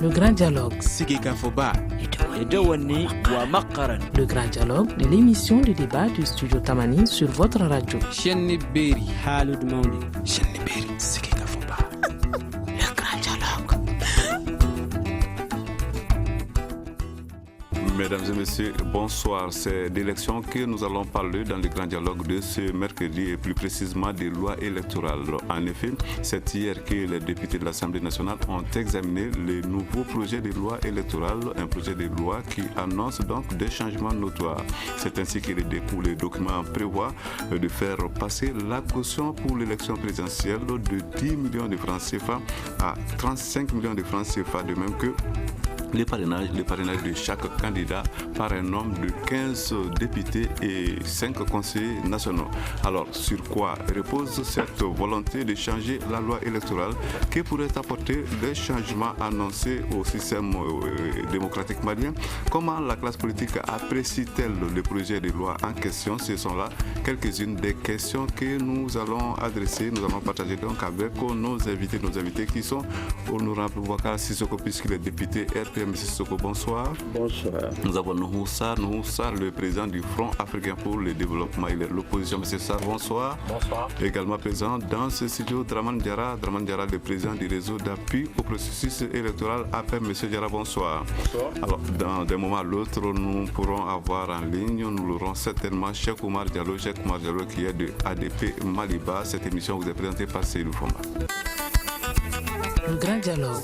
Le grand dialogue. Sigika Foba. Le grand dialogue de l'émission de débat du studio Tamani sur votre radio. Chenni Beri Halud Mauli. Chenni Beri Sigika Foba. Le grand dialogue. Mesdames et messieurs, bonsoir. C'est d'élections que nous allons parler dans le grand dialogue de ce mercredi et plus précisément des lois électorales. En effet, c'est hier que les députés de l'Assemblée nationale ont examiné le nouveau projet de loi électorale, un projet de loi qui annonce donc des changements notoires. C'est ainsi que le document prévoit de faire passer la caution pour l'élection présidentielle de 10 millions de francs CFA à 35 millions de francs CFA, de même que le parrainage de chaque candidat par un nombre de 15 députés et 5 conseillers nationaux. Alors, sur quoi repose cette volonté de changer la loi électorale qui pourrait apporter des changements annoncés au système démocratique malien? Comment la classe politique apprécie-t-elle le projet de loi en question? Ce sont là quelques-unes des questions que nous allons adresser, nous allons partager donc avec nos invités qui sont Honorable Boubacar Sissoko, puisqu'il est député RPM. M. Sissoko, bonsoir. Bonsoir. Nous avons Nuhou Sarr, le président du Front africain pour le développement et l'opposition. M. Sarr, bonsoir. Bonsoir. Également présent dans ce studio, Draman Diarra, le président du réseau d'appui au processus électoral APM. M. Diarra, bonsoir. Bonsoir. Alors, dans d'un moment à l'autre, nous pourrons avoir en ligne, nous l'aurons certainement, Cheikh Oumar Diallo qui est de ADP Maliba. Cette émission vous est présentée par Seydou Fomba. Le grand dialogue.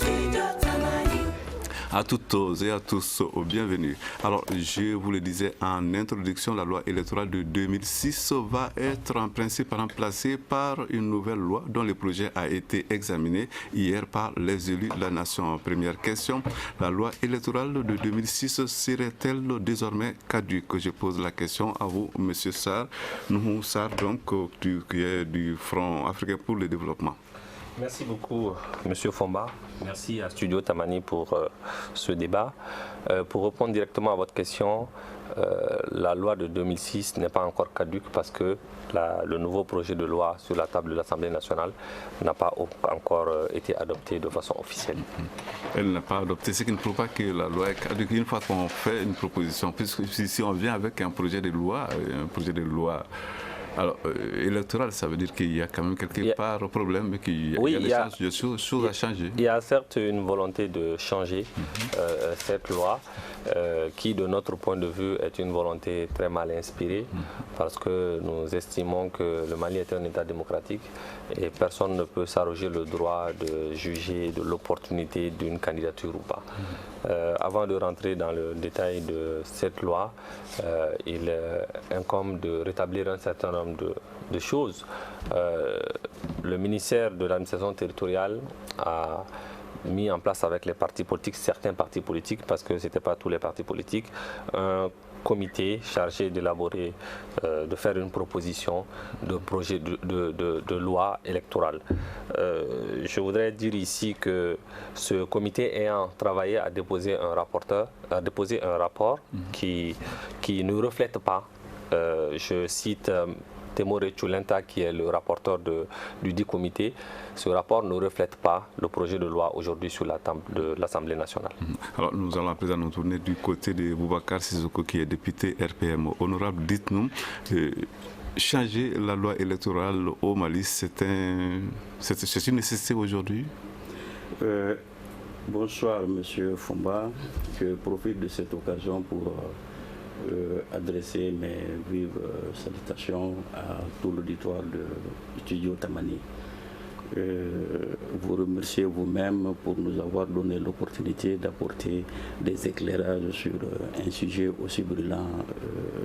À toutes et à tous, bienvenue. Alors, je vous le disais en introduction, la loi électorale de 2006 va être en principe remplacée par une nouvelle loi dont le projet a été examiné hier par les élus de la nation. Première question, la loi électorale de 2006 serait-elle désormais caduque? Je pose la question à vous, M. Sarr. Nuhou Sarr, donc, qui est du Front africain pour le développement. Merci beaucoup, M. Fomba. Merci à Studio Tamani pour ce débat. Pour répondre directement à votre question, la loi de 2006 n'est pas encore caduque parce que le nouveau projet de loi sur la table de l'Assemblée nationale n'a pas encore été adopté de façon officielle. Elle n'a pas adopté, ce qui ne prouve pas que la loi est caduque. Une fois qu'on fait une proposition, puisque si on vient avec un projet de loi alors, électoral, ça veut dire qu'il y a quand même quelque part un problème, mais qu'il y a des choses à changer. Il y a certes une volonté de changer cette loi, qui, de notre point de vue, est une volonté très mal inspirée, parce que nous estimons que le Mali est un État démocratique et personne ne peut s'arroger le droit de juger de l'opportunité d'une candidature ou pas. Avant de rentrer dans le détail de cette loi, il incombe de rétablir un certain nombre de choses. Le ministère de l'administration territoriale a mis en place avec les partis politiques, certains partis politiques, parce que ce n'était pas tous les partis politiques, un comité chargé d'élaborer, de faire une proposition de projet de loi électorale. Je voudrais dire ici que ce comité ayant travaillé à déposer un rapport qui ne reflète pas, je cite Temore Chulenta, qui est le rapporteur du dit comité, ce rapport ne reflète pas le projet de loi aujourd'hui sur la table de l'Assemblée nationale. Alors, nous allons à présent nous tourner du côté de Boubacar Sissoko, qui est député RPM. Honorable, dites-nous, changer la loi électorale au Mali, c'est une nécessité aujourd'hui? Bonsoir, M. Fomba. Je profite de cette occasion pour adresser mes vives salutations à tout l'auditoire de Studio Tamani. Vous remercier vous-même pour nous avoir donné l'opportunité d'apporter des éclairages sur un sujet aussi brûlant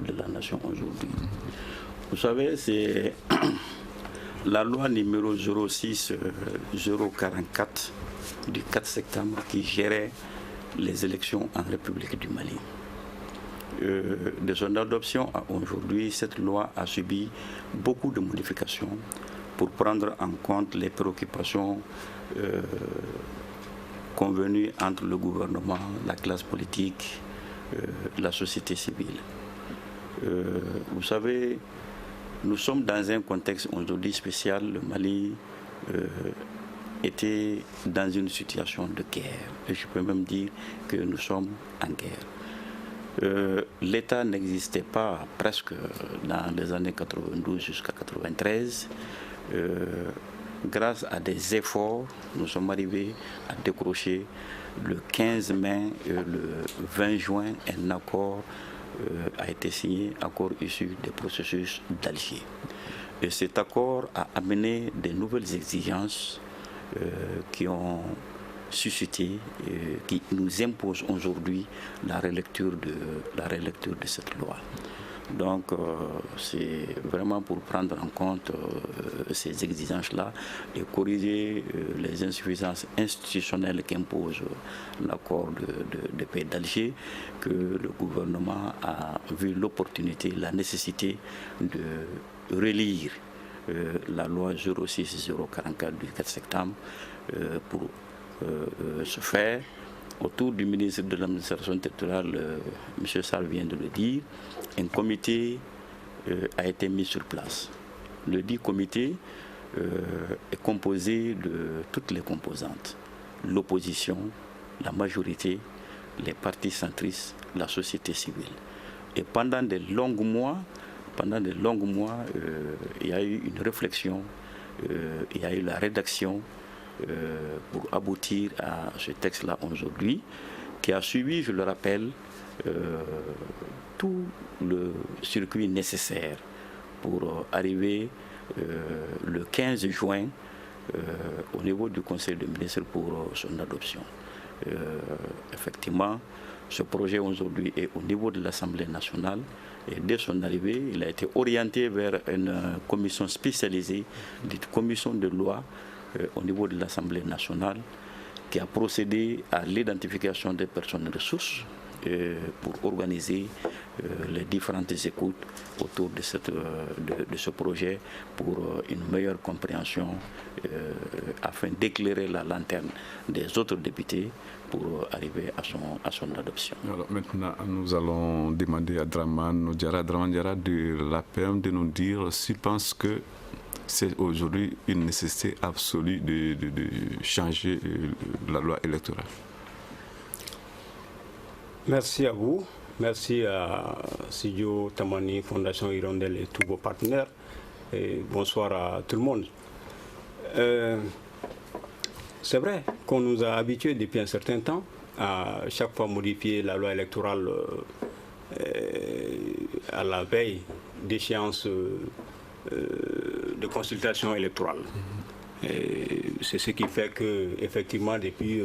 de la nation aujourd'hui. Vous savez, c'est la loi numéro 06-044 du 4 septembre qui gérait les élections en République du Mali. De son adoption à aujourd'hui, cette loi a subi beaucoup de modifications pour prendre en compte les préoccupations convenues entre le gouvernement, la classe politique, la société civile. Vous savez, nous sommes dans un contexte aujourd'hui spécial. Le Mali était dans une situation de guerre. Et je peux même dire que nous sommes en guerre. L'État n'existait pas presque dans les années 92 jusqu'à 93. Grâce à des efforts, nous sommes arrivés à décrocher le 15 mai et le 20 juin un accord a été signé, accord issu des processus d'Alger. Et cet accord a amené de nouvelles exigences qui ont suscité, qui nous imposent aujourd'hui la relecture de cette loi. Donc c'est vraiment pour prendre en compte ces exigences-là et corriger les insuffisances institutionnelles qu'impose l'accord de paix d'Alger que le gouvernement a vu l'opportunité, la nécessité de relire la loi 06-044 du 4 septembre pour ce faire. Autour du ministre de l'administration territoriale, M. Sall vient de le dire, un comité a été mis sur place. Le dit comité est composé de toutes les composantes, l'opposition, la majorité, les partis centristes, la société civile. Et pendant de longs mois, il y a eu une réflexion, il y a eu la rédaction pour aboutir à ce texte-là aujourd'hui, qui a suivi, je le rappelle, tout le circuit nécessaire pour arriver le 15 juin au niveau du Conseil des ministres pour son adoption. Effectivement, ce projet aujourd'hui est au niveau de l'Assemblée nationale et dès son arrivée, il a été orienté vers une commission spécialisée, dite commission de loi, au niveau de l'Assemblée nationale, qui a procédé à l'identification des personnes ressources pour organiser les différentes écoutes autour de ce projet pour une meilleure compréhension afin d'éclairer la lanterne des autres députés pour arriver à son adoption. Alors maintenant, nous allons demander à Dramane Diarra de l'APM de nous dire s'il pense que c'est aujourd'hui une nécessité absolue de changer la loi électorale. Merci à vous. Merci à Studio Tamani, Fondation Hirondelle et tous vos partenaires. Et bonsoir à tout le monde. C'est vrai qu'on nous a habitués depuis un certain temps à chaque fois modifier la loi électorale à la veille d'échéance de consultation électorale. C'est ce qui fait que, effectivement, depuis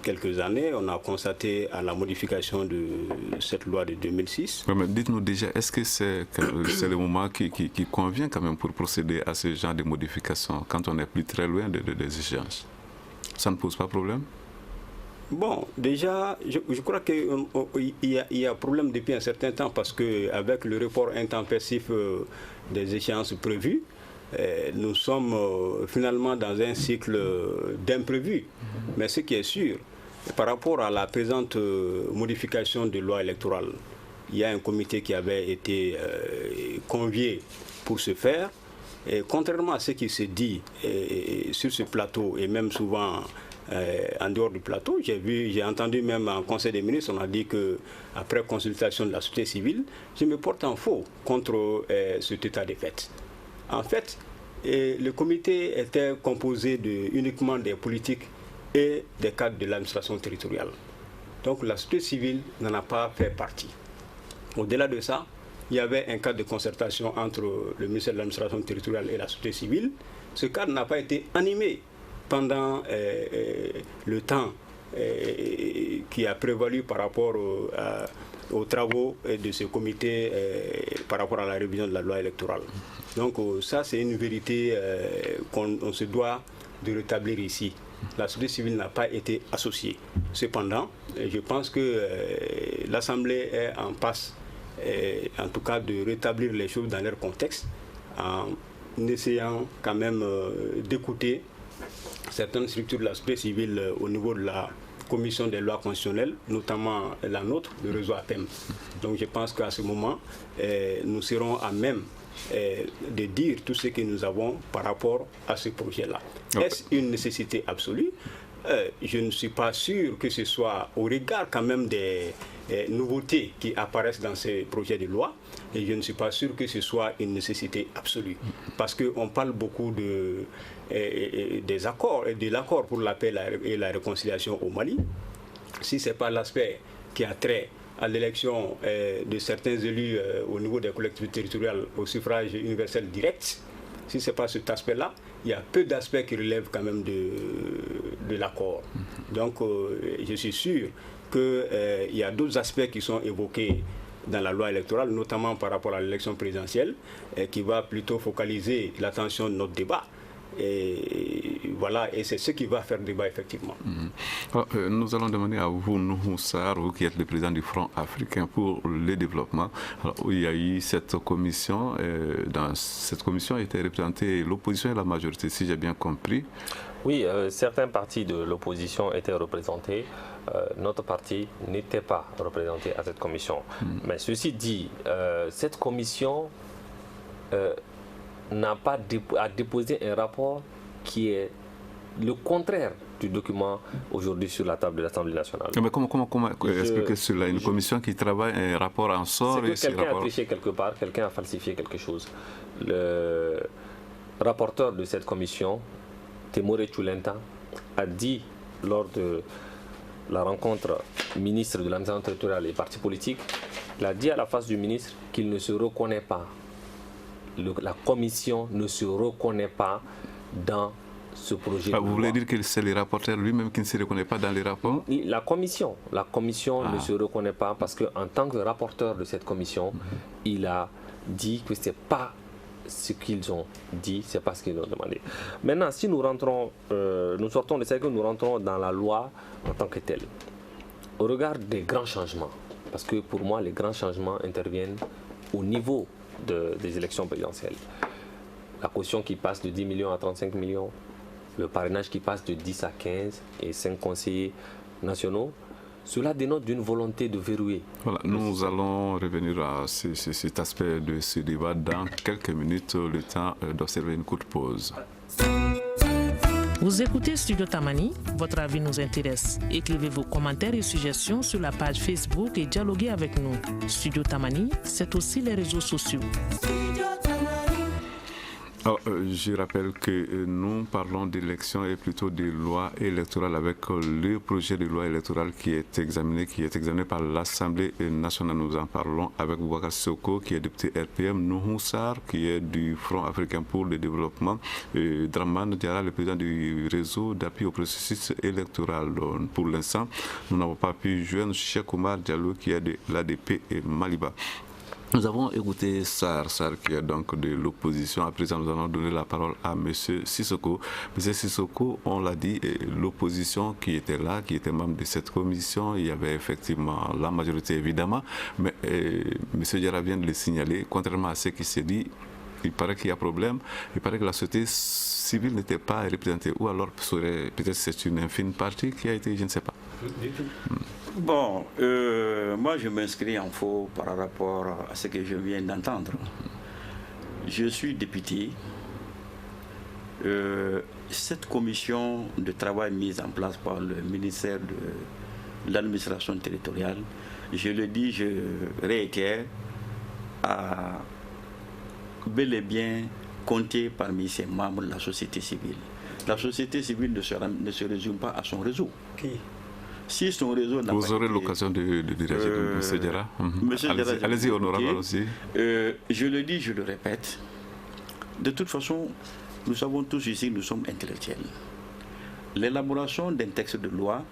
quelques années, on a constaté à la modification de cette loi de 2006. Oui, mais dites-nous déjà, est-ce que c'est le moment qui convient quand même pour procéder à ce genre de modification quand on n'est plus très loin des échéances? Ça ne pose pas problème? Bon, déjà, je crois qu'il y a problème depuis un certain temps parce qu'avec le report intempestif des échéances prévues, nous sommes finalement dans un cycle d'imprévu. Mais ce qui est sûr, par rapport à la présente modification de loi électorale, il y a un comité qui avait été convié pour ce faire. Et contrairement à ce qui se dit sur ce plateau et même souvent en dehors du plateau, j'ai entendu même en Conseil des ministres, on a dit qu'après consultation de la société civile, je me porte en faux contre cet état de fait. En fait, le comité était composé uniquement des politiques et des cadres de l'administration territoriale. Donc la société civile n'en a pas fait partie. Au-delà de ça, il y avait un cadre de concertation entre le ministère de l'administration territoriale et la société civile. Ce cadre n'a pas été animé pendant le temps qui a prévalu par rapport aux travaux de ce comité par rapport à la révision de la loi électorale. Donc ça, c'est une vérité qu'on se doit de rétablir ici. La société civile n'a pas été associée. Cependant, je pense que l'Assemblée est en passe, en tout cas, de rétablir les choses dans leur contexte, en essayant quand même d'écouter certaines structures de la société civile au niveau de la commission des lois constitutionnelles, notamment la nôtre, le réseau APEM. Donc je pense qu'à ce moment, nous serons à même de dire tout ce que nous avons par rapport à ce projet-là. Okay. Est-ce une nécessité absolue? Je ne suis pas sûr que ce soit au regard quand même des nouveautés qui apparaissent dans ces projets de loi, et je ne suis pas sûr que ce soit une nécessité absolue. Parce qu'on parle beaucoup des accords et de l'accord pour la paix et la réconciliation au Mali. Si ce n'est pas l'aspect qui a trait à l'élection de certains élus au niveau des collectivités territoriales au suffrage universel direct, si ce n'est pas cet aspect-là, il y a peu d'aspects qui relèvent quand même de l'accord. Donc je suis sûr qu'il y a d'autres aspects qui sont évoqués dans la loi électorale, notamment par rapport à l'élection présidentielle, qui va plutôt focaliser l'attention de notre débat. Et voilà, et c'est ce qui va faire débat effectivement. Alors, nous allons demander à vous, Nuhu Sarr, vous qui êtes le président du Front africain pour le développement. Alors, il y a eu cette commission, dans cette commission était représentée l'opposition et la majorité, si j'ai bien compris. Oui, certains partis de l'opposition étaient représentés. Notre parti n'était pas représenté à cette commission. Mais ceci dit, cette commission n'a pas déposé un rapport qui est le contraire du document aujourd'hui sur la table de l'Assemblée nationale. Mais comment expliquer cela? Une commission qui travaille un rapport en sort? C'est que quelqu'un a triché quelque part, quelqu'un a falsifié quelque chose. Le rapporteur de cette commission, Temore Chulenta, a dit lors de la rencontre ministre de l'administration territoriale et partis politiques, il a dit à la face du ministre qu'il ne se reconnaît pas. La commission ne se reconnaît pas dans ce projet de loi. Vous voulez dire que c'est le rapporteur lui-même qui ne se reconnaît pas dans les rapports? La commission ne se reconnaît pas parce qu'en tant que rapporteur de cette commission, il a dit que ce n'est pas ce qu'ils ont dit, ce n'est pas ce qu'ils ont demandé. Maintenant, si nous rentrons, nous sortons de ça, que nous rentrons dans la loi en tant que telle, au regard des grands changements, parce que pour moi, les grands changements interviennent au niveau des élections présidentielles. La caution qui passe de 10 millions à 35 millions, le parrainage qui passe de 10 à 15 et 5 conseillers nationaux, cela dénote d'une volonté de verrouiller. Voilà, nous allons revenir à cet aspect de ce débat dans quelques minutes, le temps d'observer une courte pause. Vous écoutez Studio Tamani, votre avis nous intéresse. Écrivez vos commentaires et suggestions sur la page Facebook et dialoguez avec nous. Studio Tamani, c'est aussi les réseaux sociaux. Alors, je rappelle que nous parlons d'élections et plutôt de loi électorale avec le projet de loi électorale qui est examiné par l'Assemblée nationale. Nous en parlons avec Boubacar Sissoko qui est député RPM, Nuhu Sarr qui est du Front africain pour le développement, et Dramane Diarra, le président du réseau d'appui au processus électoral. Pour l'instant, nous n'avons pas pu joindre Cheikh Oumar Diallo qui est de l'ADP et Maliba. Nous avons écouté Sarr qui est donc de l'opposition. À présent, nous allons donner la parole à M. Sissoko. M. Sissoko, on l'a dit, l'opposition qui était là, qui était membre de cette commission, il y avait effectivement la majorité évidemment, mais M. Diarra vient de le signaler, contrairement à ce qui s'est dit, il paraît qu'il y a problème, il paraît que la société civile n'était pas représentée, ou alors peut-être c'est une infime partie qui a été, je ne sais pas. Bon, moi je m'inscris en faux par rapport à ce que je viens d'entendre. Je suis député. Cette commission de travail mise en place par le ministère de l'administration territoriale, je le dis, je réitère, a bel et bien compté parmi ses membres la société civile. La société civile ne se résume pas à son réseau. Okay. Si son réseau n'a Vous aurez l'occasion de réagir, M. Diarra. Allez-y, honorable aussi. Je le dis, je le répète. De toute façon, nous savons tous ici, nous sommes intellectuels. L'élaboration d'un texte de loi,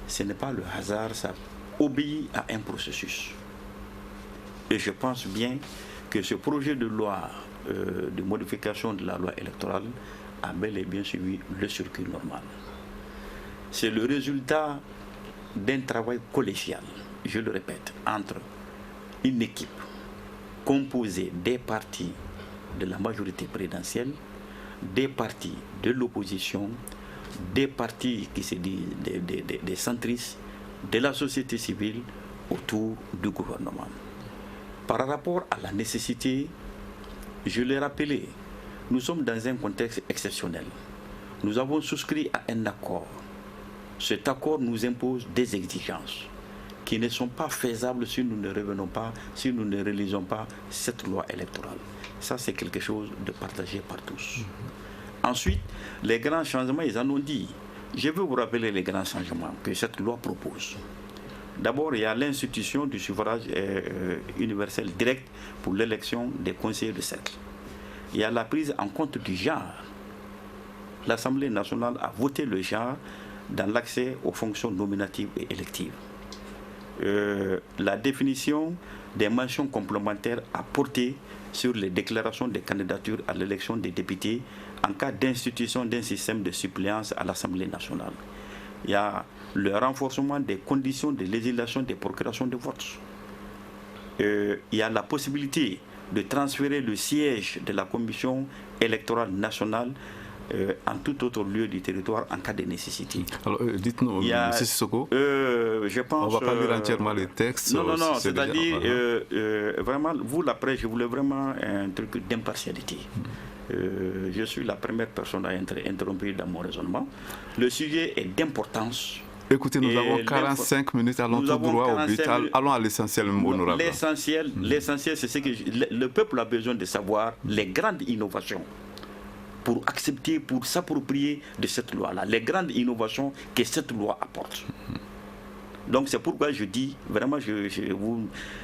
ce n'est pas le hasard, ça obéit à un processus. Et je pense bien que ce projet de loi de modification de la loi électorale a bel et bien suivi le circuit normal. C'est le résultat d'un travail collégial, je le répète, entre une équipe composée des partis de la majorité présidentielle, des partis de l'opposition, des partis qui se disent des centristes, de la société civile autour du gouvernement. par rapport à la nécessité, je l'ai rappelé, nous sommes dans un contexte exceptionnel. Nous avons souscrit à un accord. Cet accord nous impose des exigences qui ne sont pas faisables si nous ne revenons pas, si nous ne réalisons pas cette loi électorale. Ça, c'est quelque chose de partagé par tous. Ensuite, les grands changements, ils en ont dit. Je veux vous rappeler les grands changements que cette loi propose. D'abord, il y a l'institution du suffrage universel direct pour l'élection des conseillers de cercle. Il y a la prise en compte du genre. L'Assemblée nationale a voté le genre dans l'accès aux fonctions nominatives et électives. La définition des mentions complémentaires à porter sur les déclarations des candidatures à l'élection des députés en cas d'institution d'un système de suppléance à l'Assemblée nationale. Il y a le renforcement des conditions de législation des procurations de vote. Il y a la possibilité de transférer le siège de la commission électorale nationale en tout autre lieu du territoire en cas de nécessité. Alors, dites-nous, M. Sissoko, je pense, on ne va pas lire entièrement les textes. Non, c'est-à-dire, vraiment, vous, la presse, je voulais vraiment un truc d'impartialité. Je suis la première personne à être interrompue dans mon raisonnement. Le sujet est d'importance. Écoutez, nous avons 45 minutes, allons tout droit au but, allons à l'essentiel, honorable. L'essentiel, c'est ce que le peuple a besoin de savoir, les grandes innovations pour accepter, pour s'approprier de cette loi-là, les grandes innovations que cette loi apporte. Donc c'est pourquoi je dis, vraiment,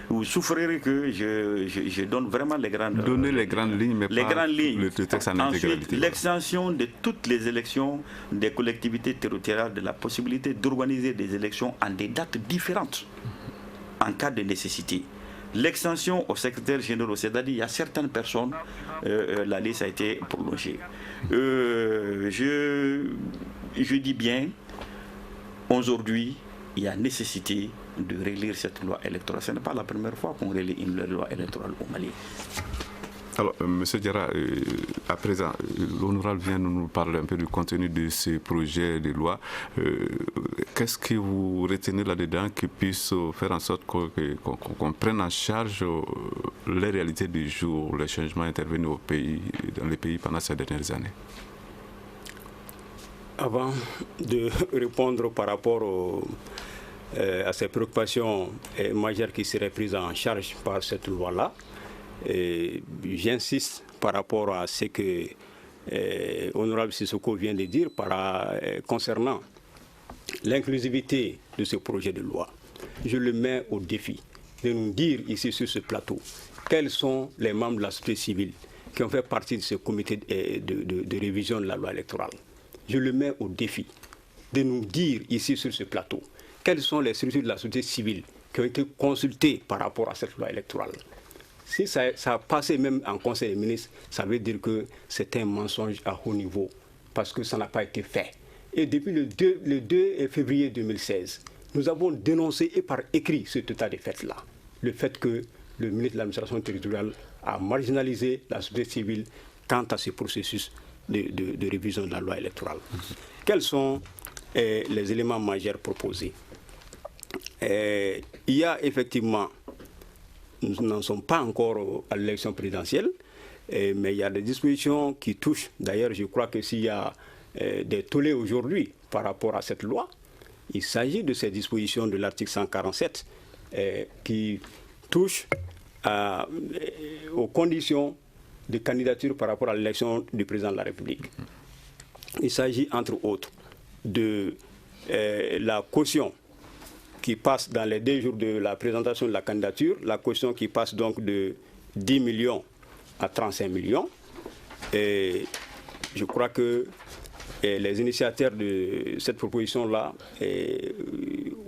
vous souffrirez que je donne vraiment les grandes... Donnez les grandes lignes, mais les pas grandes lignes. Le texte en intégralité. Ensuite, l'extension de toutes les élections des collectivités territoriales, de la possibilité d'organiser des élections en des dates différentes, en cas de nécessité. L'extension au secrétaire général, c'est-à-dire il y a certaines personnes, la liste a été prolongée. Je dis bien, aujourd'hui, il y a nécessité de relire cette loi électorale. Ce n'est pas la première fois qu'on relit une loi électorale au Mali. Alors, M. Diarra, à présent, l'honorable vient de nous parler un peu du contenu de ce projet de loi. Qu'est-ce que vous retenez là-dedans qui puisse faire en sorte qu'on prenne en charge les réalités du jour, les changements intervenus au pays, dans les pays pendant ces dernières années? Avant de répondre par rapport à ces préoccupations majeures qui seraient prises en charge par cette loi-là, j'insiste par rapport à ce que Honorable Sissoko vient de dire concernant l'inclusivité de ce projet de loi. Je le mets au défi de nous dire ici sur ce plateau quels sont les membres de la société civile qui ont fait partie de ce comité de révision de la loi électorale. Je le mets au défi de nous dire ici sur ce plateau quelles sont les structures de la société civile qui ont été consultées par rapport à cette loi électorale. Si ça a passé même en Conseil des ministres, ça veut dire que c'est un mensonge à haut niveau, parce que ça n'a pas été fait. Et depuis le 2 février 2016, nous avons dénoncé et par écrit cet état de fait-là. Le fait que le ministre de l'administration territoriale a marginalisé la société civile quant à ce processus de révision de la loi électorale. Quels sont les éléments majeurs proposés? Il y a effectivement, nous n'en sommes pas encore à l'élection présidentielle, mais il y a des dispositions qui touchent. D'ailleurs, je crois que s'il y a des tollés aujourd'hui par rapport à cette loi, il s'agit de ces dispositions de l'article 147 qui touchent aux conditions de candidature par rapport à l'élection du président de la République. Il s'agit, entre autres, de la caution qui passe dans les 2 jours de la présentation de la candidature, la caution qui passe donc de 10 millions à 35 millions. Et je crois que les initiateurs de cette proposition-là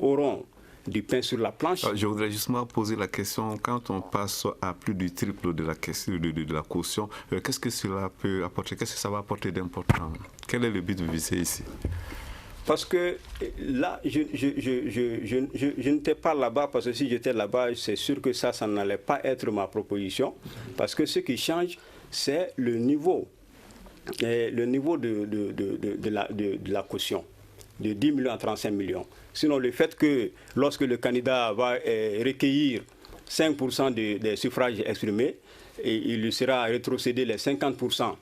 auront du pain sur la planche. Je voudrais justement poser la question, quand on passe à plus du triple de la question de la caution, qu'est-ce que cela peut apporter? Qu'est-ce que ça va apporter d'important? Quel est le but visé ici? Parce que là, je n'étais pas là-bas, parce que si j'étais là-bas, c'est sûr que ça n'allait pas être ma proposition, parce que ce qui change, c'est le niveau de la caution, de 10 millions à 35 millions. Sinon, le fait que lorsque le candidat va recueillir 5% des suffrages exprimés et il lui sera rétrocédé les 50%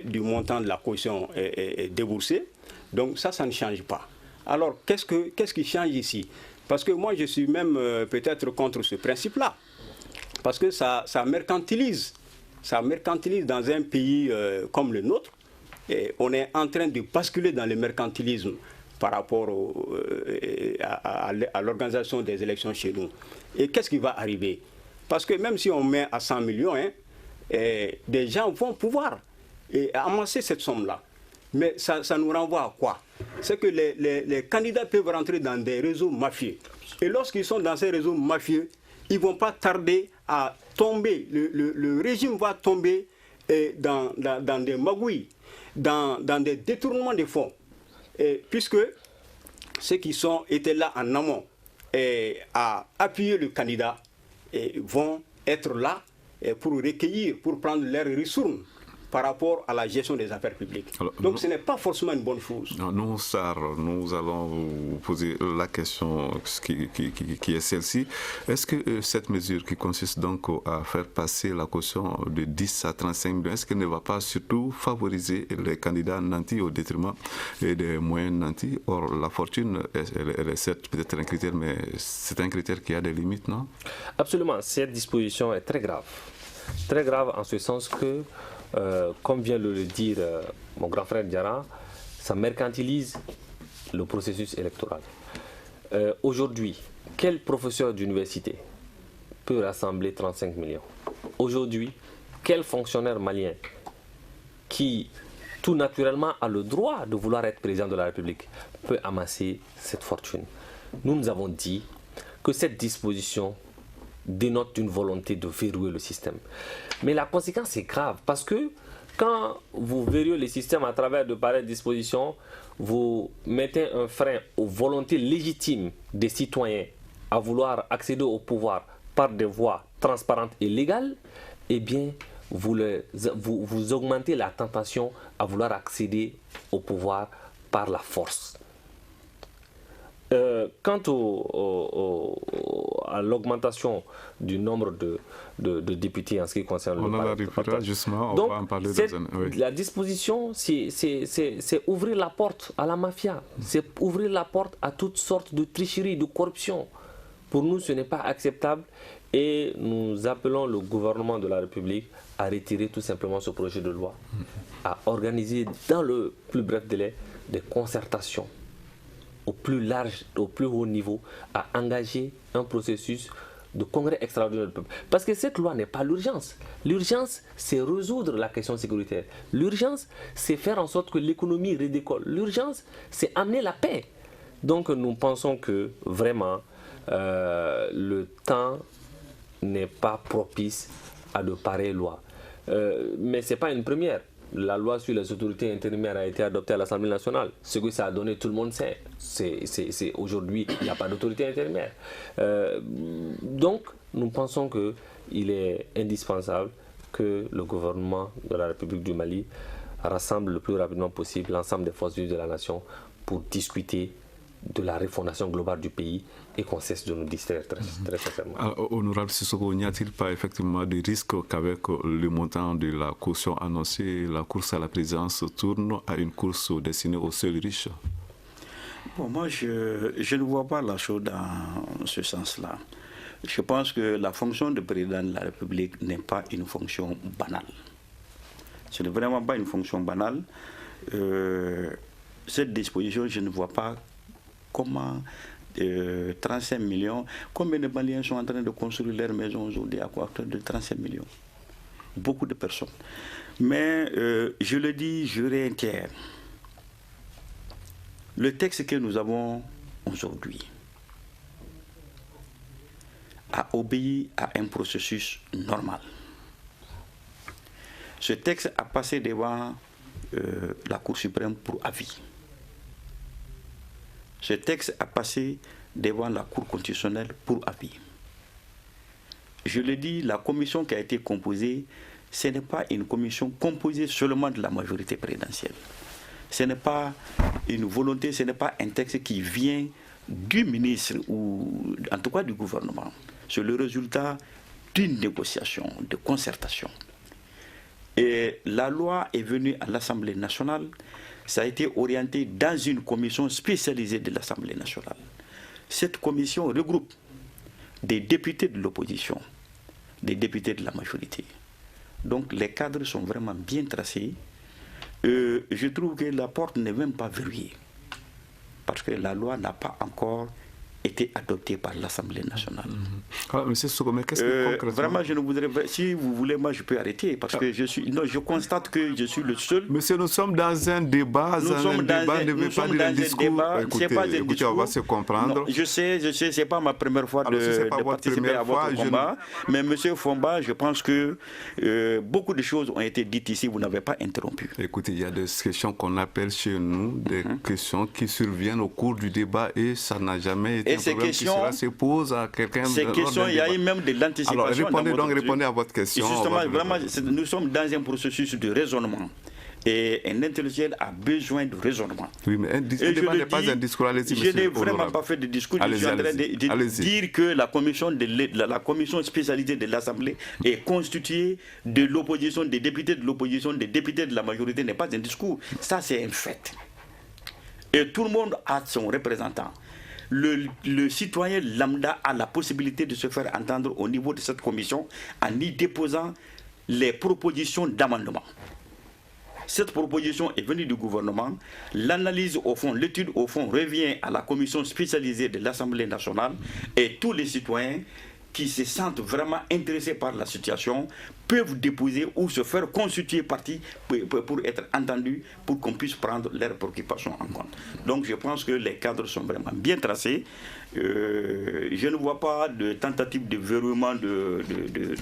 du montant de la caution déboursée. Donc ça ne change pas. Alors qu'est-ce qui change ici? Parce que moi je suis même peut-être contre ce principe-là. Parce que ça mercantilise. Ça mercantilise dans un pays comme le nôtre. Et on est en train de basculer dans le mercantilisme par rapport à l'organisation des élections chez nous. Et qu'est-ce qui va arriver? Parce que même si on met à 100 millions, des gens vont pouvoir amasser cette somme-là. Mais ça nous renvoie à quoi? C'est que les candidats peuvent rentrer dans des réseaux mafieux. Et lorsqu'ils sont dans ces réseaux mafieux, ils ne vont pas tarder à tomber. Le régime va tomber dans des magouilles, dans des détournements de fonds. Puisque ceux qui étaient là en amont à appuyer le candidat vont être là pour recueillir, pour prendre leur ressources par rapport à la gestion des affaires publiques. Alors, donc ce n'est pas forcément une bonne chose. Nous, Sarr, nous allons vous poser la question qui est celle-ci. Est-ce que cette mesure qui consiste donc à faire passer la caution de 10 à 35 millions, est-ce qu'elle ne va pas surtout favoriser les candidats nantis au détriment des moyens nantis? Or, la fortune, elle est certes peut-être un critère, mais c'est un critère qui a des limites, non? Absolument. Cette disposition est très grave. Très grave en ce sens que comme vient de le dire mon grand frère Diarra, ça mercantilise le processus électoral. Aujourd'hui, quel professeur d'université peut rassembler 35 millions? Aujourd'hui, quel fonctionnaire malien qui, tout naturellement, a le droit de vouloir être président de la République peut amasser cette fortune? Nous avons dit que cette disposition dénote une volonté de verrouiller le système. Mais la conséquence est grave parce que quand vous verrouillez le système à travers de pareilles dispositions, vous mettez un frein aux volontés légitimes des citoyens à vouloir accéder au pouvoir par des voies transparentes et légales, eh bien, vous augmentez la tentation à vouloir accéder au pouvoir par la force. Quant à l'augmentation du nombre de députés en ce qui concerne le parti, justement, on va en parler la disposition, c'est ouvrir la porte à la mafia, c'est ouvrir la porte à toutes sortes de tricheries, de corruption. Pour nous, ce n'est pas acceptable et nous appelons le gouvernement de la République à retirer tout simplement ce projet de loi, à organiser dans le plus bref délai des concertations au plus large, au plus haut niveau, à engager un processus de congrès extraordinaire du peuple. Parce que cette loi n'est pas l'urgence. L'urgence, c'est résoudre la question sécuritaire. L'urgence, c'est faire en sorte que l'économie redécolle. L'urgence, c'est amener la paix. Donc nous pensons que vraiment, le temps n'est pas propice à de pareilles lois. Mais ce n'est pas une première. La loi sur les autorités intérimaires a été adoptée à l'Assemblée nationale. Ce que ça a donné, tout le monde sait. Aujourd'hui, il n'y a pas d'autorité intérimaire. Donc, nous pensons qu'il est indispensable que le gouvernement de la République du Mali rassemble le plus rapidement possible l'ensemble des forces vives de la nation pour discuter de la refondation globale du pays et qu'on cesse de nous distraire très sincèrement. Honorable Sissoko, n'y a-t-il pas effectivement de risque qu'avec le montant de la caution annoncée, la course à la présidence tourne à une course destinée aux seuls riches? Bon, moi, je ne vois pas la chose dans ce sens-là. Je pense que la fonction de président de la République n'est pas une fonction banale. Ce n'est vraiment pas une fonction banale. Cette disposition, je ne vois pas comment 35 millions, combien de Maliens sont en train de construire leur maison aujourd'hui à hauteur de 35 millions? Beaucoup de personnes. Mais je le dis, je réitère, le texte que nous avons aujourd'hui a obéi à un processus normal. Ce texte a passé devant la Cour suprême pour avis. Ce texte a passé devant la Cour constitutionnelle pour avis. Je le dis, la commission qui a été composée, ce n'est pas une commission composée seulement de la majorité présidentielle. Ce n'est pas une volonté, ce n'est pas un texte qui vient du ministre ou en tout cas du gouvernement. c'est le résultat d'une négociation, de concertation. Et la loi est venue à l'Assemblée nationale, ça a été orienté dans une commission spécialisée de l'Assemblée nationale. Cette commission regroupe des députés de l'opposition, des députés de la majorité. Donc les cadres sont vraiment bien tracés. Je trouve que la porte n'est même pas verrouillée, parce que la loi n'a pas encore été adoptée par l'Assemblée nationale. Alors, Monsieur Sogomé, qu'est-ce que concrètement... Vraiment, je ne voudrais pas... Si vous voulez, moi, je peux arrêter, parce que je constate que je suis le seul... Monsieur, nous sommes dans un débat. Nous sommes dans un débat. Écoutez, on va se comprendre. Non, je sais, c'est pas ma première fois de participer à votre combat. Mais Monsieur Fomba, je pense que beaucoup de choses ont été dites ici, vous n'avez pas interrompu. Écoutez, il y a des questions qu'on appelle chez nous, des questions qui surviennent au cours du débat et ça n'a jamais été... Et ces questions se pose à quelqu'un. Ces questions, il y a eu même de l'anticipation. Alors répondez à votre question. Et justement, vraiment, nous sommes dans un processus de raisonnement. Et un intellectuel a besoin de raisonnement. Oui, mais un débat n'est pas un discours. Allez-y, je n'ai vraiment pas fait de discours. Je suis en train de dire que la commission spécialisée de l'Assemblée est constituée de l'opposition, des députés de l'opposition, des députés de la majorité, n'est pas un discours. Ça, c'est un fait. Et tout le monde a son représentant. Le citoyen lambda a la possibilité de se faire entendre au niveau de cette commission en y déposant les propositions d'amendement. Cette proposition est venue du gouvernement. L'analyse au fond, l'étude au fond revient à la commission spécialisée de l'Assemblée nationale et tous les citoyens qui se sentent vraiment intéressés par la situation peuvent déposer ou se faire constituer partie pour être entendus, pour qu'on puisse prendre leurs préoccupations en compte. Donc je pense que les cadres sont vraiment bien tracés. Je ne vois pas de tentative de verrouillement de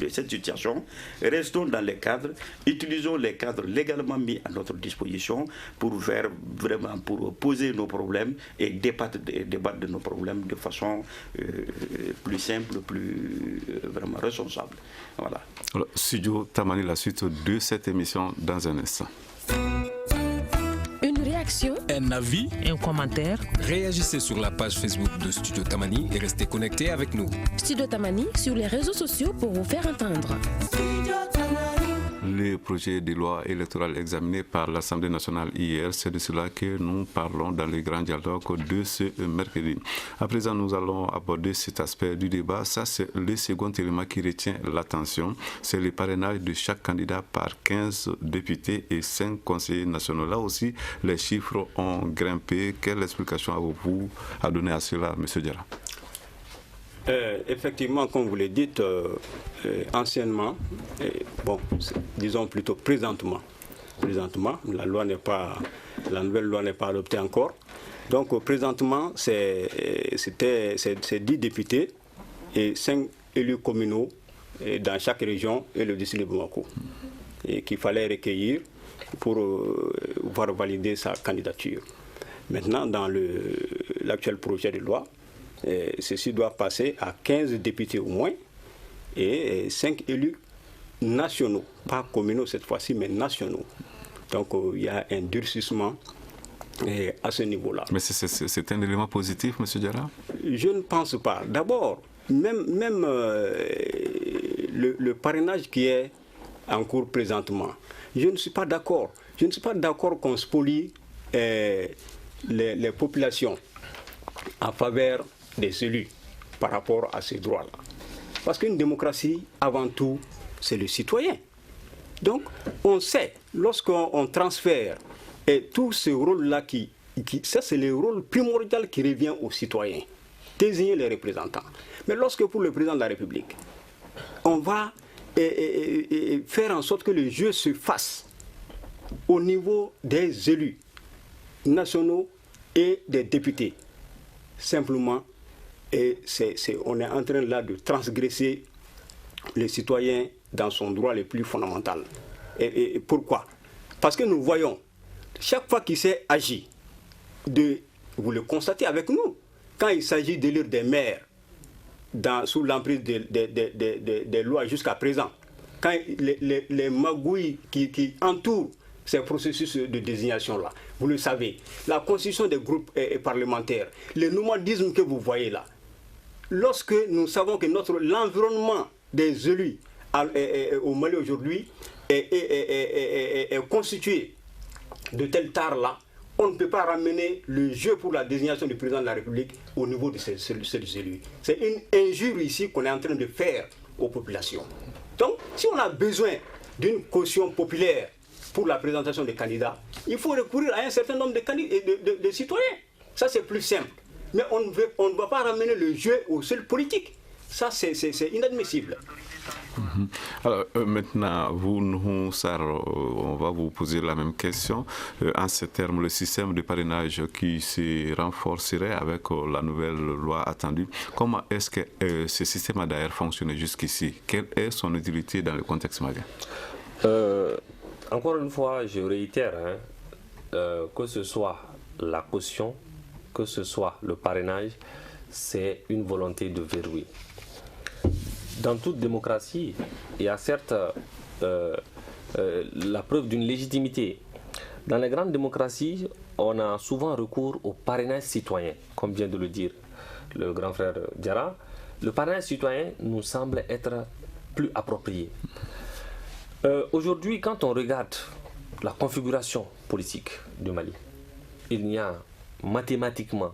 cette situation. Restons dans les cadres, utilisons les cadres légalement mis à notre disposition pour poser nos problèmes et débattre de nos problèmes de façon plus simple, plus vraiment responsable. Voilà. Alors, Studio Tamani, la suite de cette émission dans un instant. Une réaction, un avis, un commentaire. Réagissez sur la page Facebook de Studio Tamani et restez connectés avec nous. Studio Tamani sur les réseaux sociaux pour vous faire entendre. Le projet de loi électorale examiné par l'Assemblée nationale hier, c'est de cela que nous parlons dans le grand dialogue de ce mercredi. À présent, nous allons aborder cet aspect du débat. Ça, c'est le second élément qui retient l'attention. C'est le parrainage de chaque candidat par 15 députés et 5 conseillers nationaux. Là aussi, les chiffres ont grimpé. Quelle explication avez-vous à donner à cela, M. Diarra? Effectivement, comme vous le dites, anciennement, disons plutôt présentement, la nouvelle loi n'est pas adoptée encore. Donc présentement, c'est 10 députés et 5 élus communaux dans chaque région et le district de Bamako qu'il fallait recueillir pour pouvoir valider sa candidature. Maintenant, dans l'actuel projet de loi, ceci doit passer à 15 députés au moins et 5 élus nationaux, pas communaux cette fois-ci, mais nationaux. Donc il y a un durcissement à ce niveau-là. Mais c'est un élément positif, M. Diarra? Je ne pense pas. D'abord, même le parrainage qui est en cours présentement, je ne suis pas d'accord. Je ne suis pas d'accord qu'on spolie les populations en faveur des élus par rapport à ces droits-là. Parce qu'une démocratie, avant tout, c'est le citoyen. Donc, on sait, lorsqu'on transfère tout ce rôle-là, ça c'est le rôle primordial qui revient aux citoyens, désigner les représentants. Mais lorsque pour le président de la République, on va faire en sorte que le jeu se fasse au niveau des élus nationaux et des députés, simplement, on est en train là de transgresser le citoyen dans son droit le plus fondamental. Et pourquoi? Parce que nous voyons, chaque fois qu'il s'est agi vous le constatez avec nous, quand il s'agit d'élire des maires sous l'emprise des lois jusqu'à présent, quand les magouilles qui entourent ces processus de désignation-là, vous le savez, la constitution des groupes parlementaires, le nomadisme que vous voyez là, lorsque nous savons que l'environnement des élus au Mali aujourd'hui est constitué de telle tare-là, on ne peut pas ramener le jeu pour la désignation du président de la République au niveau de ces élus. C'est une injure ici qu'on est en train de faire aux populations. Donc, si on a besoin d'une caution populaire pour la présentation des candidats, il faut recourir à un certain nombre de citoyens. Ça, c'est plus simple. Mais on ne va pas ramener le jeu aux seuls politiques. Ça, c'est inadmissible. Alors maintenant, vous, Noussar, on va vous poser la même question. En ces termes, le système de parrainage qui se renforcerait avec la nouvelle loi attendue, comment est-ce que ce système a d'ailleurs fonctionné jusqu'ici? Quelle est son utilité dans le contexte malien? Encore une fois, je réitère, que ce soit la caution, que ce soit le parrainage, c'est une volonté de verrouiller. Dans toute démocratie, il y a certes la preuve d'une légitimité. Dans les grandes démocraties, on a souvent recours au parrainage citoyen, comme vient de le dire le grand frère Diarra. Le parrainage citoyen nous semble être plus approprié. Aujourd'hui, quand on regarde la configuration politique du Mali, il n'y a mathématiquement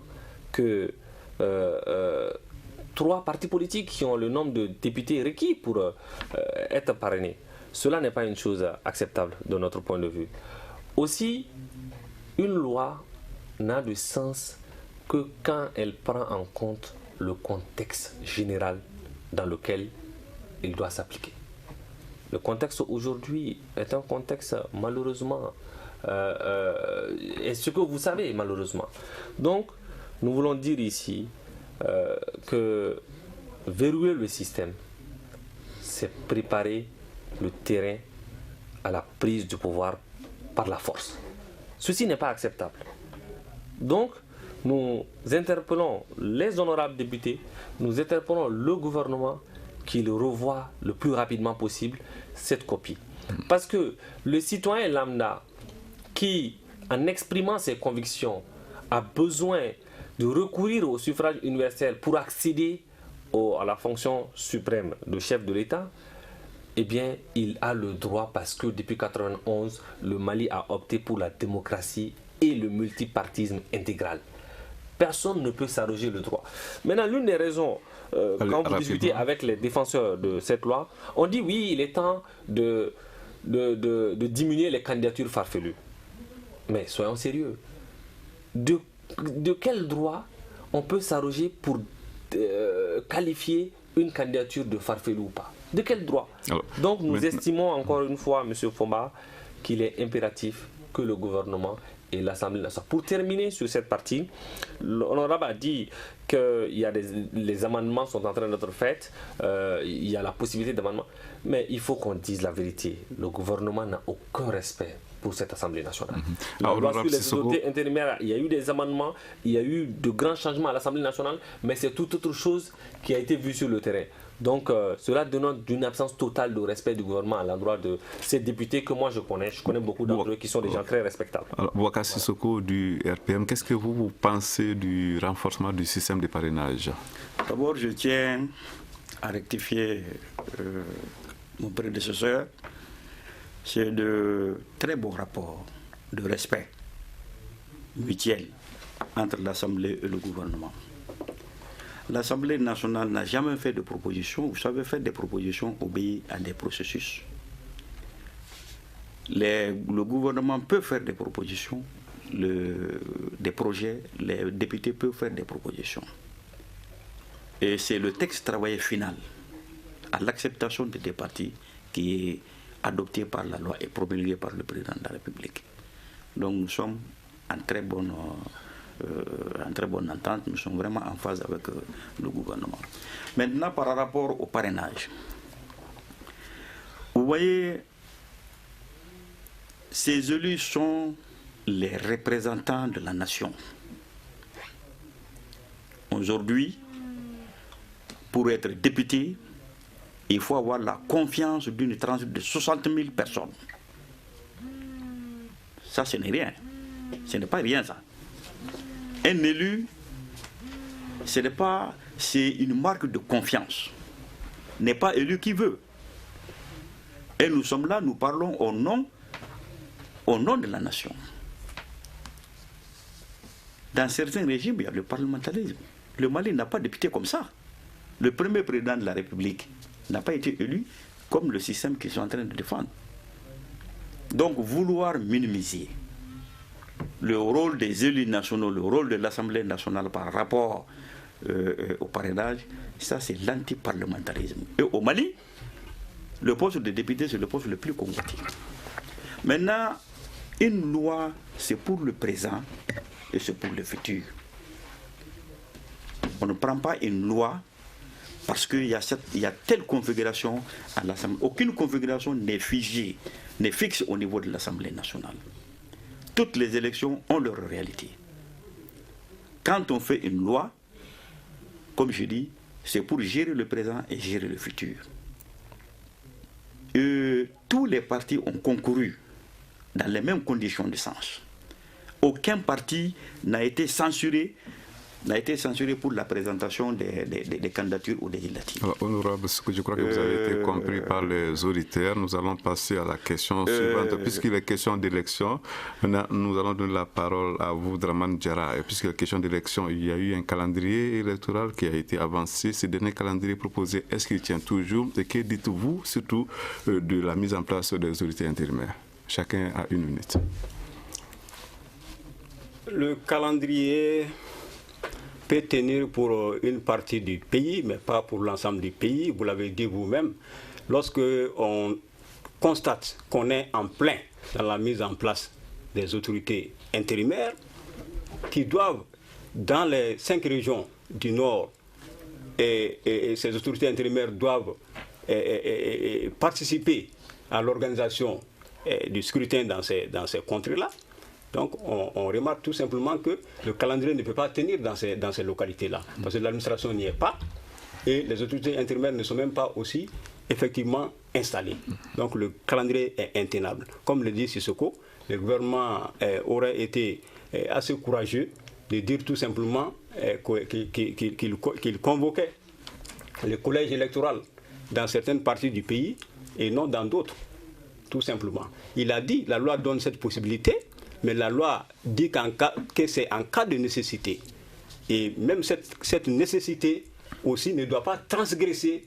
que 3 partis politiques qui ont le nombre de députés requis pour être parrainés. Cela n'est pas une chose acceptable de notre point de vue. Aussi, une loi n'a de sens que quand elle prend en compte le contexte général dans lequel il doit s'appliquer. Le contexte aujourd'hui est un contexte malheureusement, et ce que vous savez malheureusement. Donc, nous voulons dire ici que verrouiller le système, c'est préparer le terrain à la prise du pouvoir par la force. Ceci n'est pas acceptable. Donc, nous interpellons les honorables députés, nous interpellons le gouvernement qu'il revoie le plus rapidement possible cette copie. Parce que le citoyen lambda qui, en exprimant ses convictions, a besoin de recourir au suffrage universel pour accéder à la fonction suprême de chef de l'État, eh bien, il a le droit parce que depuis 1991, le Mali a opté pour la démocratie et le multipartisme intégral. Personne ne peut s'arroger le droit. Maintenant, l'une des raisons, quand vous discutez avec les défenseurs de cette loi, on dit oui, il est temps de diminuer les candidatures farfelues. Mais soyons sérieux. De quel droit on peut s'arroger pour qualifier une candidature de farfelu ou pas? De quel droit? Donc nous estimons encore une fois, M. Fomba, qu'il est impératif que le gouvernement et l'Assemblée nationale. Pour terminer sur cette partie, l'honorable a dit que les amendements sont en train d'être faits, il y a la possibilité d'amendement, mais il faut qu'on dise la vérité. Le gouvernement n'a aucun respect pour cette Assemblée nationale. La loi sur les autorités intérimaires, il y a eu des amendements, il y a eu de grands changements à l'Assemblée nationale, mais c'est toute autre chose qui a été vue sur le terrain. Donc cela dénote d'une absence totale de respect du gouvernement à l'endroit de ces députés que moi je connais beaucoup d'entre eux qui sont des gens très respectables. Alors, Boubacar Sissoko du RPM, qu'est-ce que vous pensez du renforcement du système de parrainage? D'abord, je tiens à rectifier mon prédécesseur. C'est de très beaux rapports de respect mutuel entre l'Assemblée et le gouvernement. L'Assemblée nationale n'a jamais fait de propositions. Vous savez, faire des propositions obéit à des processus. Le gouvernement peut faire des propositions, des projets, les députés peuvent faire des propositions. Et c'est le texte travaillé final, à l'acceptation des deux parties, qui est adopté par la loi et promulgué par le président de la République. Donc nous sommes en très bonne entente, nous sommes vraiment en phase avec le gouvernement. Maintenant, par rapport au parrainage, vous voyez, ces élus sont les représentants de la nation. Aujourd'hui, pour être député, il faut avoir la confiance d'une tranche de 60 000 personnes. Ça, ce n'est rien. Ce n'est pas rien, ça. Un élu c'est une marque de confiance. N'est pas élu qui veut. Et nous sommes là, nous parlons au nom de la nation. Dans certains régimes, il y a le parlementarisme. Le Mali n'a pas de député comme ça. Le premier président de la République n'a pas été élu comme le système qu'ils sont en train de défendre. Donc vouloir minimiser le rôle des élus nationaux, le rôle de l'Assemblée nationale par rapport au parrainage, ça c'est l'antiparlementarisme. Et au Mali, le poste de député c'est le poste le plus convoité. Maintenant, une loi c'est pour le présent et c'est pour le futur. On ne prend pas une loi parce qu'il y a telle configuration à l'Assemblée. Aucune configuration n'est figée, n'est fixe au niveau de l'Assemblée nationale. Toutes les élections ont leur réalité. Quand on fait une loi, comme je dis, c'est pour gérer le présent et gérer le futur. Tous les partis ont concouru dans les mêmes conditions de sens. Aucun parti n'a été censuré pour la présentation des candidatures aux législatives. Honorable, je crois que vous avez été compris par les auditeurs. Nous allons passer à la question suivante. Puisqu'il est question d'élection, nous allons donner la parole à vous, Dramane Diarra. Et puisqu'il est question d'élection, il y a eu un calendrier électoral qui a été avancé. Ce dernier calendrier proposé, est-ce qu'il tient toujours? Et que dites-vous surtout de la mise en place des autorités intérimaires? Chacun a 1 minute. Le calendrier peut tenir pour une partie du pays, mais pas pour l'ensemble du pays. Vous l'avez dit vous-même. Lorsque on constate qu'on est en plein dans la mise en place des autorités intérimaires qui doivent, dans les 5 régions du Nord, et ces autorités intérimaires doivent participer à l'organisation du scrutin dans ces contrées-là. Donc on remarque tout simplement que le calendrier ne peut pas tenir dans ces localités-là, parce que l'administration n'y est pas et les autorités intérimaires ne sont même pas aussi effectivement installées. Donc le calendrier est intenable. Comme le dit Sissoko, le gouvernement aurait été assez courageux de dire tout simplement qu'il convoquait le collège électoral dans certaines parties du pays et non dans d'autres, tout simplement. Il a dit, la loi donne cette possibilité, mais la loi dit que c'est en cas de nécessité. Et même cette nécessité aussi ne doit pas transgresser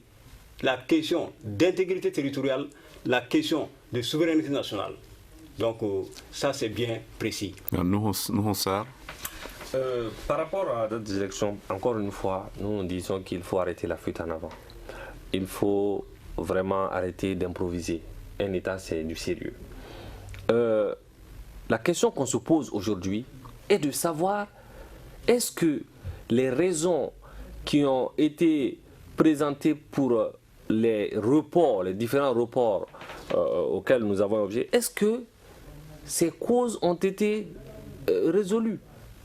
la question d'intégrité territoriale, la question de souveraineté nationale. Donc ça c'est bien précis. Par rapport à d'autres élections, encore une fois, nous disons qu'il faut arrêter la fuite en avant. Il faut vraiment arrêter d'improviser. Un État, c'est du sérieux. La question qu'on se pose aujourd'hui est de savoir est-ce que les raisons qui ont été présentées pour les reports, les différents reports auxquels nous avons objet, est-ce que ces causes ont été résolues?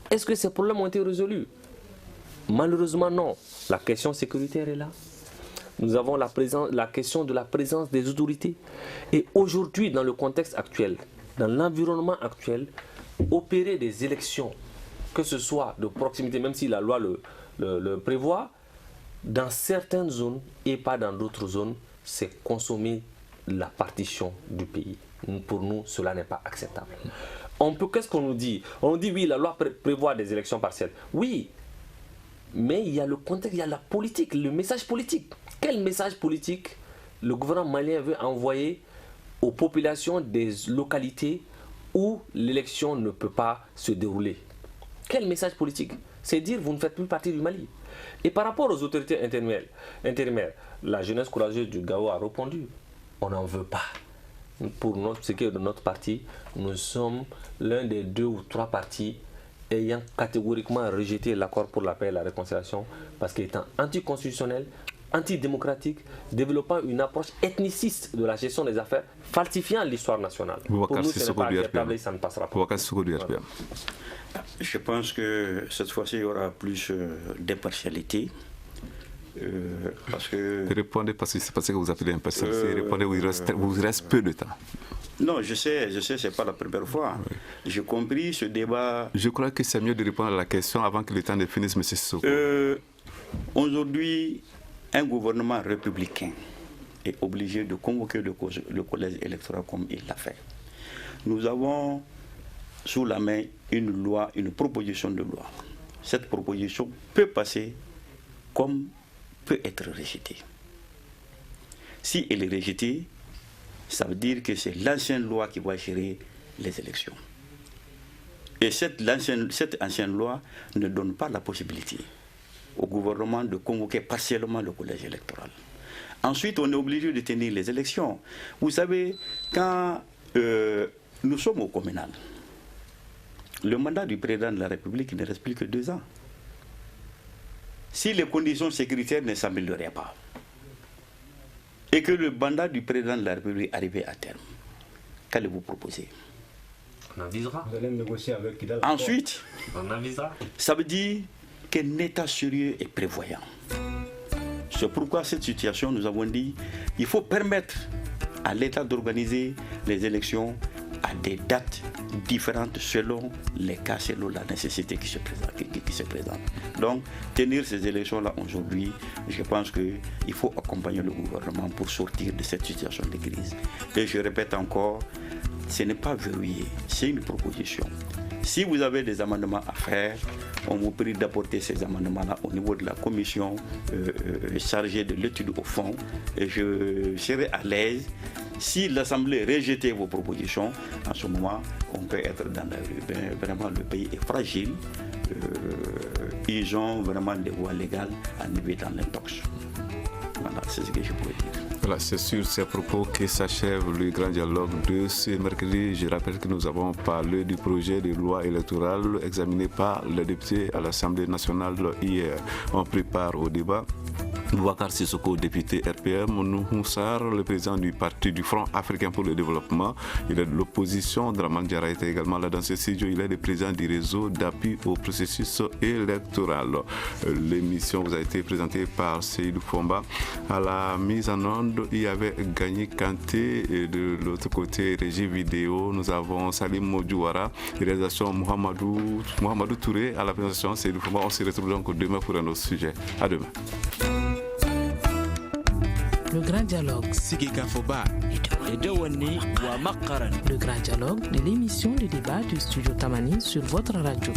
Est-ce que ces problèmes ont été résolus? Malheureusement non. La question sécuritaire est là. Nous avons la question de la présence des autorités. Et aujourd'hui, dans le contexte actuel, dans l'environnement actuel, opérer des élections, que ce soit de proximité, même si la loi le prévoit, dans certaines zones et pas dans d'autres zones, c'est consommer la partition du pays. Pour nous, cela n'est pas acceptable. Qu'est-ce qu'on nous dit? On nous dit oui, la loi prévoit des élections partielles. Oui, mais il y a le contexte, il y a la politique, le message politique. Quel message politique le gouvernement malien veut envoyer aux populations des localités où l'élection ne peut pas se dérouler? Quel message politique? C'est dire vous ne faites plus partie du Mali. Et par rapport aux autorités intérimaires, la jeunesse courageuse du Gao a répondu. On n'en veut pas. Pour ce qui est de notre parti, nous sommes l'un des 2 ou 3 partis ayant catégoriquement rejeté l'accord pour la paix et la réconciliation parce qu'il est anticonstitutionnel, antidémocratique, développant une approche ethniciste de la gestion des affaires, falsifiant l'histoire nationale. Pour nous, ce n'est pas acceptable et ça ne passera pas. Je pense que cette fois-ci, il y aura plus d'impartialité. Parce que... Répondez parce que c'est parce que vous appelez impartialité. Répondez où il reste peu de temps. Non, je sais, c'est pas la première fois. Oui. J'ai compris ce débat. Je crois que c'est mieux de répondre à la question avant que le temps ne finisse, M. Sissoko. Aujourd'hui, un gouvernement républicain est obligé de convoquer le collège électoral comme il l'a fait. Nous avons sous la main une proposition de loi. Cette proposition peut passer comme peut être rejetée. Si elle est rejetée, ça veut dire que c'est l'ancienne loi qui va gérer les élections. Et cette ancienne loi ne donne pas la possibilité au gouvernement de convoquer partiellement le collège électoral. Ensuite, on est obligé de tenir les élections. Vous savez, quand nous sommes au communal, le mandat du président de la République ne reste plus que 2 ans. Si les conditions sécuritaires ne s'amélioraient pas, et que le mandat du président de la République arrivait à terme, qu'allez-vous proposer? On avisera. Vous allez négocier avec Kidal. Ensuite, on avisera. Ça veut dire qu'un État sérieux et prévoyant. C'est pourquoi cette situation, nous avons dit, il faut permettre à l'État d'organiser les élections à des dates différentes selon les cas, selon la nécessité qui se présente. Donc, tenir ces élections-là aujourd'hui, je pense qu'il faut accompagner le gouvernement pour sortir de cette situation de crise. Et je répète encore, ce n'est pas verrouillé, c'est une proposition. Si vous avez des amendements à faire, on vous prie d'apporter ces amendements-là au niveau de la commission chargée de l'étude au fond. Et je serai à l'aise. Si l'Assemblée rejetait vos propositions, en ce moment, on peut être dans la rue. Vraiment, le pays est fragile. Ils ont vraiment des voies légales à arriver dans l'intox. Voilà, c'est ce que je pourrais dire. Voilà, c'est sur ces propos que s'achève le grand dialogue de ce mercredi. Je rappelle que nous avons parlé du projet de loi électorale examiné par les députés à l'Assemblée nationale hier. On prépare au débat. Boubacar Sissoko, député RPM, Mounou Moussar, le président du parti du Front africain pour le développement. Il est de l'opposition. Draman Diarra était également là dans ce studio. Il est le président du réseau d'appui au processus électoral. L'émission vous a été présentée par Seydou Fomba. À la mise en onde, il y avait Gagné Kanté et de l'autre côté, régie vidéo, nous avons Salim Modjouara, réalisation Mohamedou Touré, à la présentation Seydou Fomba. On se retrouve donc demain pour un autre sujet. À demain. Le grand dialogue. Le grand dialogue de l'émission de débat du studio Tamani sur votre radio.